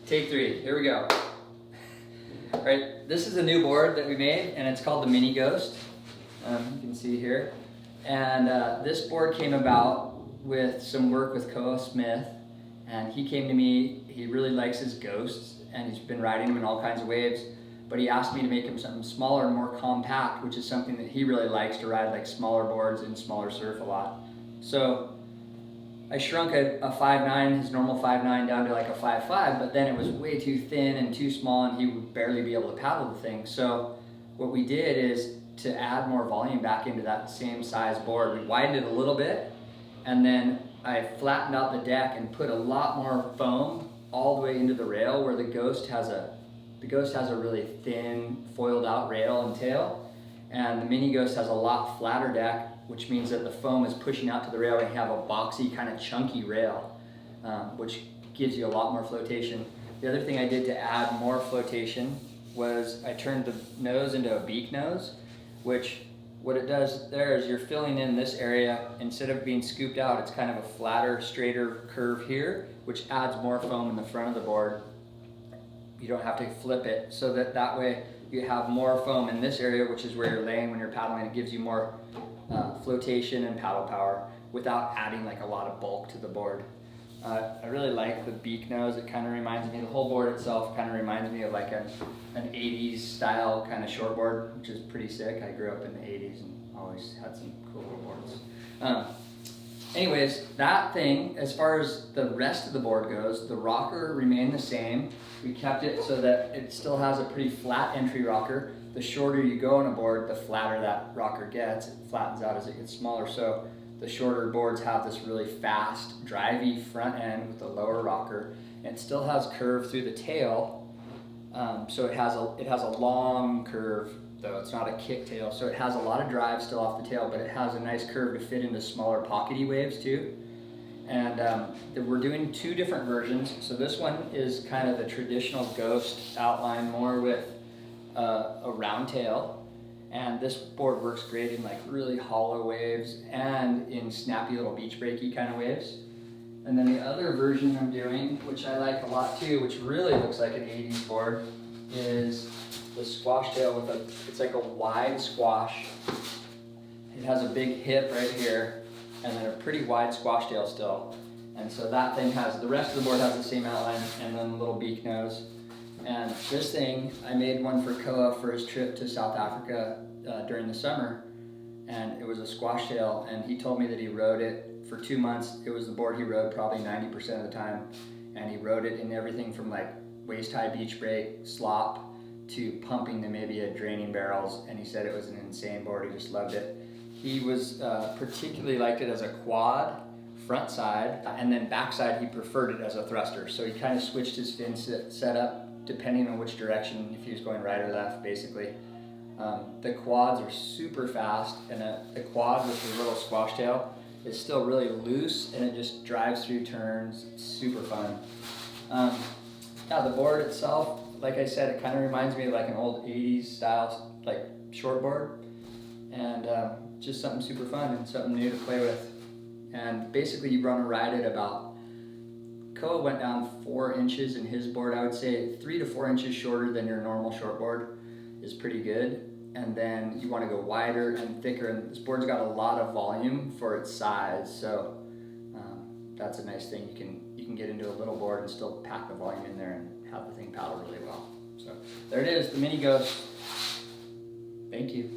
Take 3, here we go. All right, this is a new board that we made, and it's called the Mini Ghost. You can see here. And this board came about with some work with Koa Smith, and he came to me. He really likes his ghosts, and he's been riding them in all kinds of waves, but he asked me to make him something smaller and more compact, which is something that he really likes to ride, like smaller boards and smaller surf a lot. So I shrunk a 5'9", his normal 5'9", down to like a 5'5", but then it was way too thin and too small, and he would barely be able to paddle the thing. So what we did is, to add more volume back into that same size board, we widened it a little bit, and then I flattened out the deck and put a lot more foam all the way into the rail, where the Ghost has a really thin foiled out rail and tail, and the Mini Ghost has a lot flatter deck, which means that the foam is pushing out to the rail, and you have a boxy kind of chunky rail, which gives you a lot more flotation. The other thing I did to add more flotation was I turned the nose into a Beak Nose, which what it does there is you're filling in this area. Instead of being scooped out, it's kind of a flatter, straighter curve here, which adds more foam in the front of the board. You don't have to flip it, so that way you have more foam in this area, which is where you're laying when you're paddling. It gives you more flotation and paddle power without adding like a lot of bulk to the board. I really like the Beak Nose. It kind of reminds me, the whole board itself kind of reminds me of like an 80s style kind of shortboard, which is pretty sick. I grew up in the 80s and always had some cool little boards. Anyways, that thing, as far as the rest of the board goes, the rocker remained the same. We kept it so that it still has a pretty flat entry rocker. The shorter you go on a board, the flatter that rocker gets. It flattens out as it gets smaller. So the shorter boards have this really fast, drivey front end with a lower rocker, and it still has curve through the tail. So it has a long curve, though it's not a kick tail. So it has a lot of drive still off the tail, but it has a nice curve to fit into smaller pockety waves too. And we're doing 2 different versions. So this one is kind of the traditional Ghost outline, more with a round tail. And this board works great in like really hollow waves and in snappy little beach breaky kind of waves. And then the other version I'm doing, which I like a lot too, which really looks like an 80s board, is the squash tail it's like a wide squash. It has a big hip right here, and then a pretty wide squash tail still. And so that thing the rest of the board has the same outline, and then the little Beak Nose. And this thing, I made one for Koa for his trip to South Africa during the summer, and it was a squash tail, and he told me that he rode it for 2 months. It was the board he rode probably 90% of the time, and he rode it in everything from like waist-high beach break, slop, to pumping to maybe at draining barrels, and he said it was an insane board. He just loved it. He was particularly liked it as a quad, front side, and then backside he preferred it as a thruster. So he kind of switched his fin setup depending on which direction, if he was going right or left, basically. The quads are super fast, and the quad with the little squash tail is still really loose, and it just drives through turns. It's super fun. Yeah, the board itself, like I said, it kind of reminds me of like an old 80s style like shortboard, and just something super fun and something new to play with. And basically you want to ride it about, Koa went down 4 inches in his board. I would say 3 to 4 inches shorter than your normal shortboard is pretty good. And then you want to go wider and thicker, and this board's got a lot of volume for its size, so that's a nice thing. You can get into a little board and still pack the volume in there and have the thing paddle really well. So there it is, the Mini Ghost. Thank you.